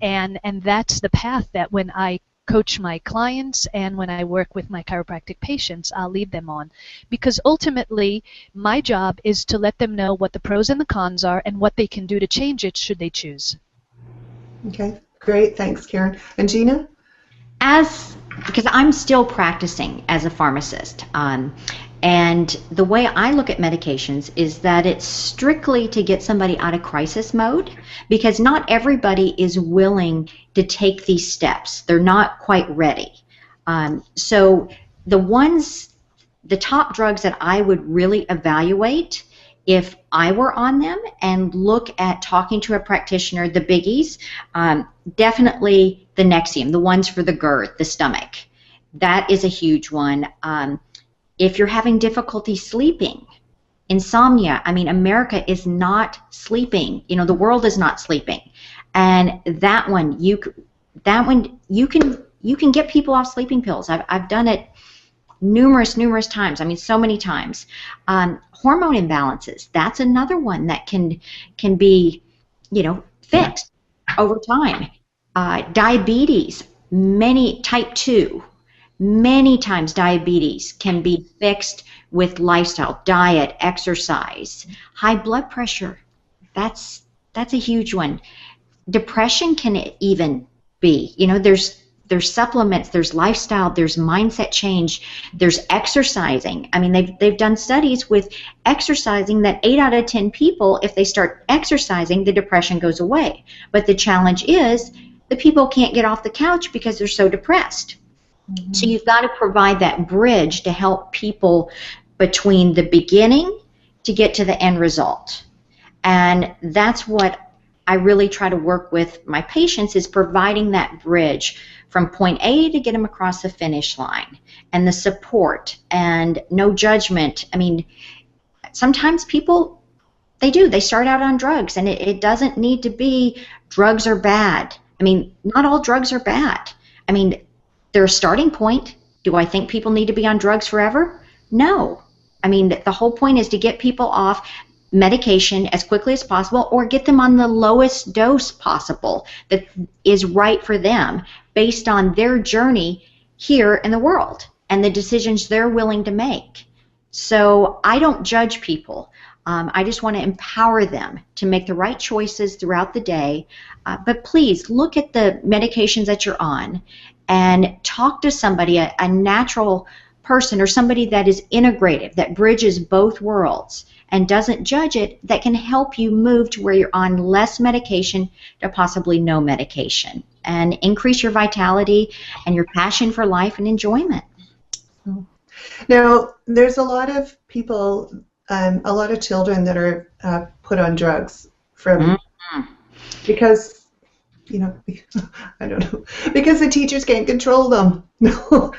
And that's the path that when I coach my clients and when I work with my chiropractic patients, I'll lead them on. Because ultimately, my job is to let them know what the pros and the cons are and what they can do to change it should they choose.
Okay, great. Thanks, Karen. And Gina?
Because I'm still practicing as a pharmacist, and the way I look at medications is that it's strictly to get somebody out of crisis mode, because not everybody is willing to take these steps. They're not quite ready. So the top drugs that I would really evaluate if I were on them and look at talking to a practitioner, the biggies, definitely the Nexium, the ones for the GERD, the stomach. That is a huge one. If you're having difficulty sleeping, insomnia, America is not sleeping. The world is not sleeping. And that one you can get people off sleeping pills. I've done it numerous times. So many times. Hormone imbalances, that's another one that can be, fixed over time. Diabetes, type 2. Many times diabetes can be fixed with lifestyle, diet, exercise. High blood pressure, that's a huge one. Depression can even be, there's supplements, there's lifestyle, there's mindset change, there's exercising. They've done studies with exercising that 8 out of 10 people, if they start exercising, the depression goes away. But the challenge is the people can't get off the couch because they're so depressed. Mm-hmm. So you've got to provide that bridge to help people between the beginning to get to the end result. And that's what I really try to work with my patients, is providing that bridge from point A to get them across the finish line, and the support and no judgment. Sometimes people, they start out on drugs, and it doesn't need to be drugs are bad. Not all drugs are bad. They're a starting point. Do I think people need to be on drugs forever? No. The whole point is to get people off medication as quickly as possible, or get them on the lowest dose possible that is right for them based on their journey here in the world and the decisions they're willing to make. So I don't judge people. I just want to empower them to make the right choices throughout the day. But please look at the medications that you're on and talk to somebody, a natural person or somebody that is integrative, that bridges both worlds and doesn't judge it, that can help you move to where you're on less medication to possibly no medication and increase your vitality and your passion for life and enjoyment.
Now, there's a lot of people, a lot of children that are put on drugs from because, you know, I don't know, because the teachers can't control them.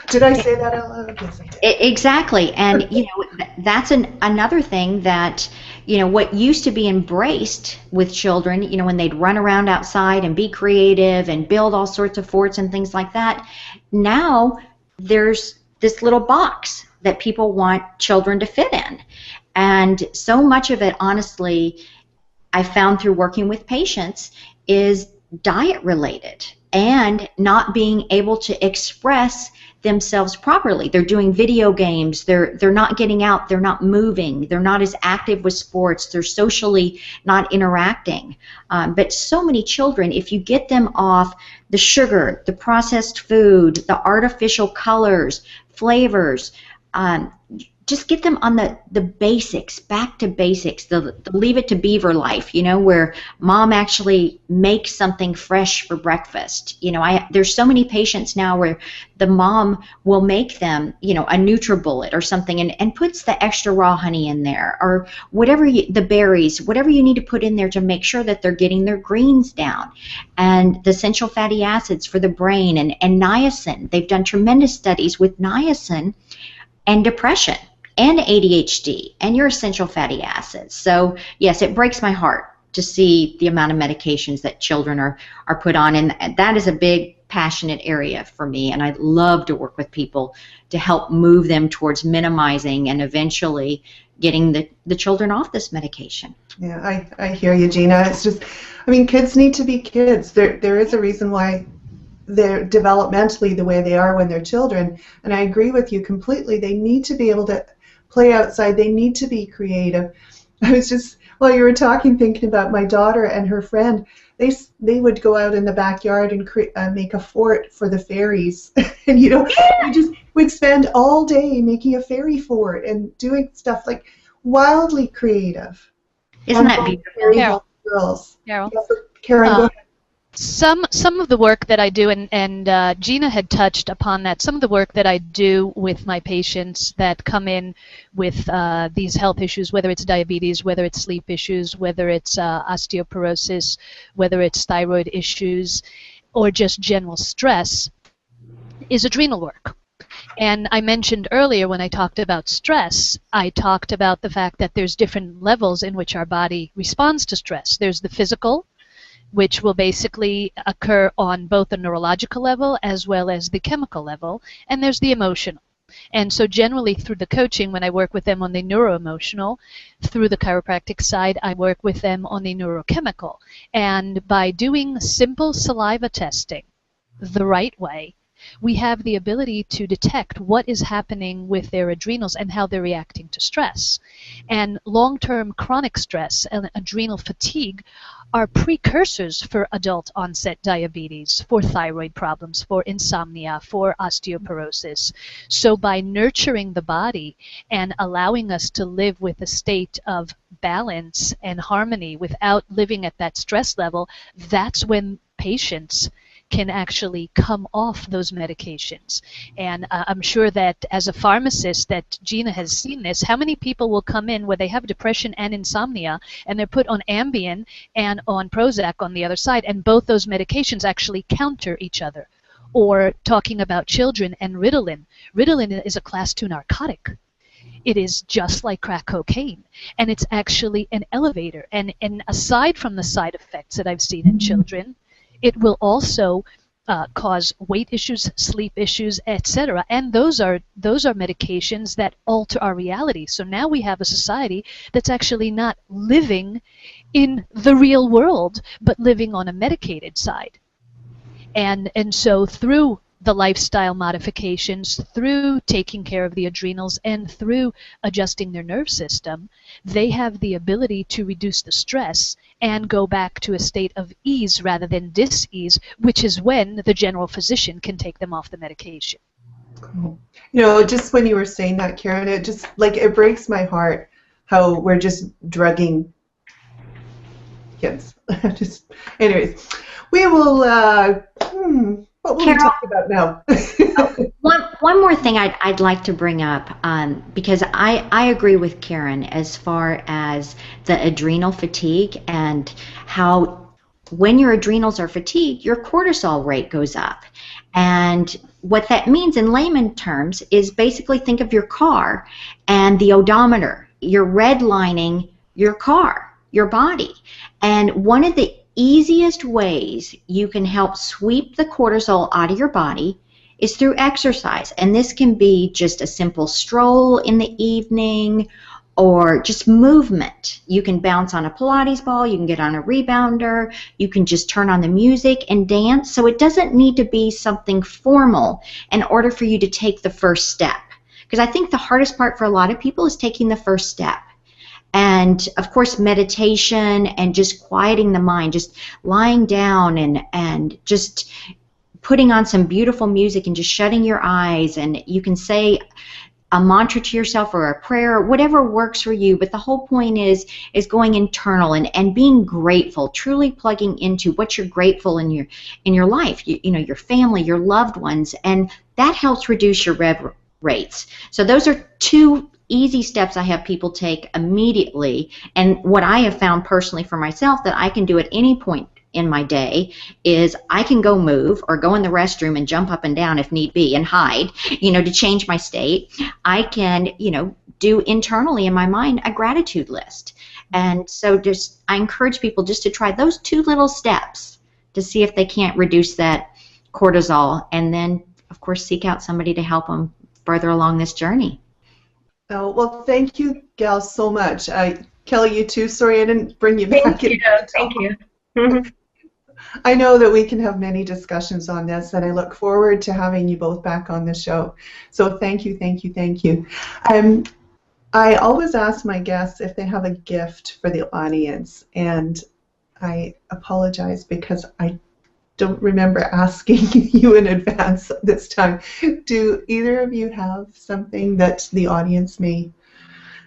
Did I say that out loud? Yes, I did.
Exactly, and you know, that's another thing that, you know, what used to be embraced with children, you know, when they'd run around outside and be creative and build all sorts of forts and things like that, now there's this little box that people want children to fit in. And so much of it, honestly, I found through working with patients is diet related and not being able to express themselves properly. They're doing video games, they're not getting out, they're not moving, they're not as active with sports, they're socially not interacting. But so many children, if you get them off the sugar, the processed food, the artificial colors, flavors, just get them on the basics, back to basics, the leave it to beaver life, you know, where mom actually makes something fresh for breakfast. You know, there's so many patients now where the mom will make them, you know, a NutriBullet or something and puts the extra raw honey in there or whatever, the berries, whatever you need to put in there to make sure that they're getting their greens down. And the essential fatty acids for the brain and niacin. They've done tremendous studies with niacin and depression and ADHD and your essential fatty acids. So yes, it breaks my heart to see the amount of medications that children are put on, and that is a big passionate area for me, and I love to work with people to help move them towards minimizing and eventually getting the children off this medication.
Yeah, I hear you, Gina. It's just, I mean, kids need to be kids. There is a reason why they're developmentally the way they are when they're children, and I agree with you completely. They need to be able to play outside. They need to be creative. I was just, while you were talking, thinking about my daughter and her friend. They would go out in the backyard and make a fort for the fairies. And, you know, we just would spend all day making a fairy fort and doing stuff like wildly creative.
Isn't that beautiful?
Carol.
Girls.
Carol.
Yes, Karen, go ahead.
Some of the work that I do, and Gina had touched upon that, some of the work that I do with my patients that come in with these health issues, whether it's diabetes, whether it's sleep issues, whether it's osteoporosis, whether it's thyroid issues, or just general stress, is adrenal work. And I mentioned earlier when I talked about stress, I talked about the fact that there's different levels in which our body responds to stress. There's the physical, which will basically occur on both the neurological level as well as the chemical level, and there's the emotional. And so generally through the coaching, when I work with them on the neuroemotional, through the chiropractic side, I work with them on the neurochemical. And by doing simple saliva testing the right way, we have the ability to detect what is happening with their adrenals and how they're reacting to stress. And long-term chronic stress and adrenal fatigue are precursors for adult onset diabetes, for thyroid problems, for insomnia, for osteoporosis. So by nurturing the body and allowing us to live with a state of balance and harmony without living at that stress level, that's when patients can actually come off those medications. And I'm sure that as a pharmacist that Gina has seen this, how many people will come in where they have depression and insomnia and they're put on Ambien and on Prozac on the other side, and both those medications actually counter each other. Or talking about children and Ritalin. Ritalin is a class 2 narcotic. It is just like crack cocaine, and it's actually an elevator. And aside from the side effects that I've seen in children, it will also cause weight issues, sleep issues, etc. And those are medications that alter our reality. So now we have a society that's actually not living in the real world, but living on a medicated side. And so through the lifestyle modifications, through taking care of the adrenals, and through adjusting their nerve system, they have the ability to reduce the stress and go back to a state of ease rather than dis-ease, which is when the general physician can take them off the medication.
Cool. You know, just when you were saying that, Karen, it just, like, it breaks my heart how we're just drugging kids. Just, anyways, we will, what will we
Carol,
talk about now?
one more thing I'd like to bring up, because I agree with Karen as far as the adrenal fatigue and how when your adrenals are fatigued, your cortisol rate goes up. And what that means in layman terms is basically think of your car and the odometer. You're redlining your car, your body. And one of the easiest ways you can help sweep the cortisol out of your body is through exercise. And this can be just a simple stroll in the evening or just movement. You can bounce on a Pilates ball, you can get on a rebounder, you can just turn on the music and dance. So it doesn't need to be something formal in order for you to take the first step. Because I think the hardest part for a lot of people is taking the first step. And of course, meditation and just quieting the mind, just lying down and just putting on some beautiful music and just shutting your eyes, and you can say a mantra to yourself or a prayer, whatever works for you. But the whole point is going internal and being grateful, truly plugging into what you're grateful in your life, you know, your family, your loved ones, and that helps reduce your rev rates. So those are two easy steps I have people take immediately. And what I have found personally for myself that I can do at any point in my day is I can go move or go in the restroom and jump up and down if need be and hide, you know, to change my state. I can, you know, do internally in my mind a gratitude list. And so just I encourage people just to try those two little steps to see if they can't reduce that cortisol, and then of course seek out somebody to help them further along this journey.
Oh, well, thank you, gals, so much. Kelly, you too. Sorry I didn't bring you back.
Thank you. Mm-hmm.
I know that we can have many discussions on this, and I look forward to having you both back on the show. So thank you, thank you, thank you. I always ask my guests if they have a gift for the audience, and I apologize because I don't remember asking you in advance this time. Do either of you have something that the audience may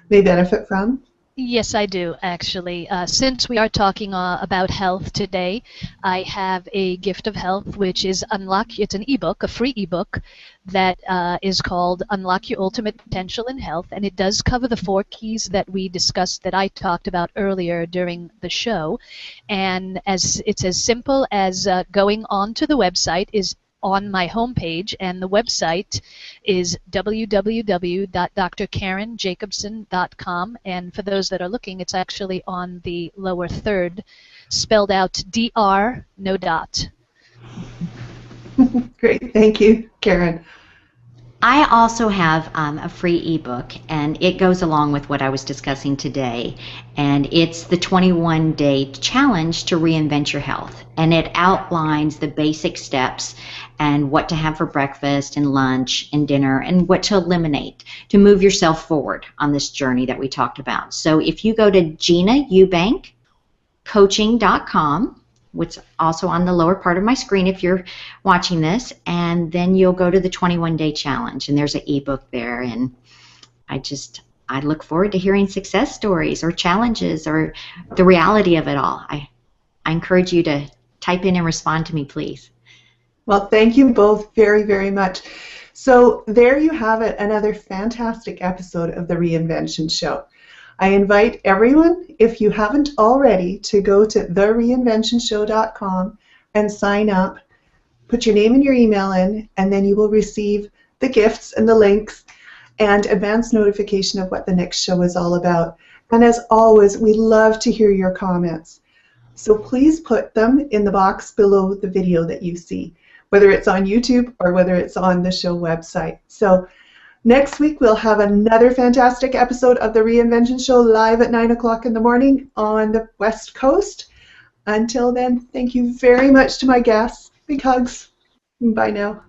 benefit from?
Yes, I do, actually. Since we are talking about health today, I have a gift of health, which is it's an ebook, a free ebook, that is called Unlock Your Ultimate Potential in Health, and it does cover the 4 keys that we discussed, that I talked about earlier during the show. And it's as simple as going onto the website, is on my homepage, and the website is www.drkarenjacobson.com, and for those that are looking, it's actually on the lower third, spelled out DR, no dot.
Great, thank you, Karen.
I also have a free ebook, and it goes along with what I was discussing today, and it's the 21-day challenge to reinvent your health, and it outlines the basic steps and what to have for breakfast and lunch and dinner and what to eliminate to move yourself forward on this journey that we talked about. So if you go to Gina Eubank coaching.com, which is also on the lower part of my screen if you're watching this, and then you'll go to the 21-day challenge, and there's an ebook there, and I look forward to hearing success stories or challenges or the reality of it all. I encourage you to type in and respond to me, please.
Well, thank you both very, very much. So there you have it, another fantastic episode of the Reinvention Show. I invite everyone, if you haven't already, to go to thereinventionshow.com and sign up. Put your name and your email in, and then you will receive the gifts and the links and advance notification of what the next show is all about. And as always, we love to hear your comments. So please put them in the box below the video that you see, whether it's on YouTube or whether it's on the show website. So next week, we'll have another fantastic episode of the Reinvention Show live at 9 o'clock in the morning on the West Coast. Until then, thank you very much to my guests. Big hugs. Bye now.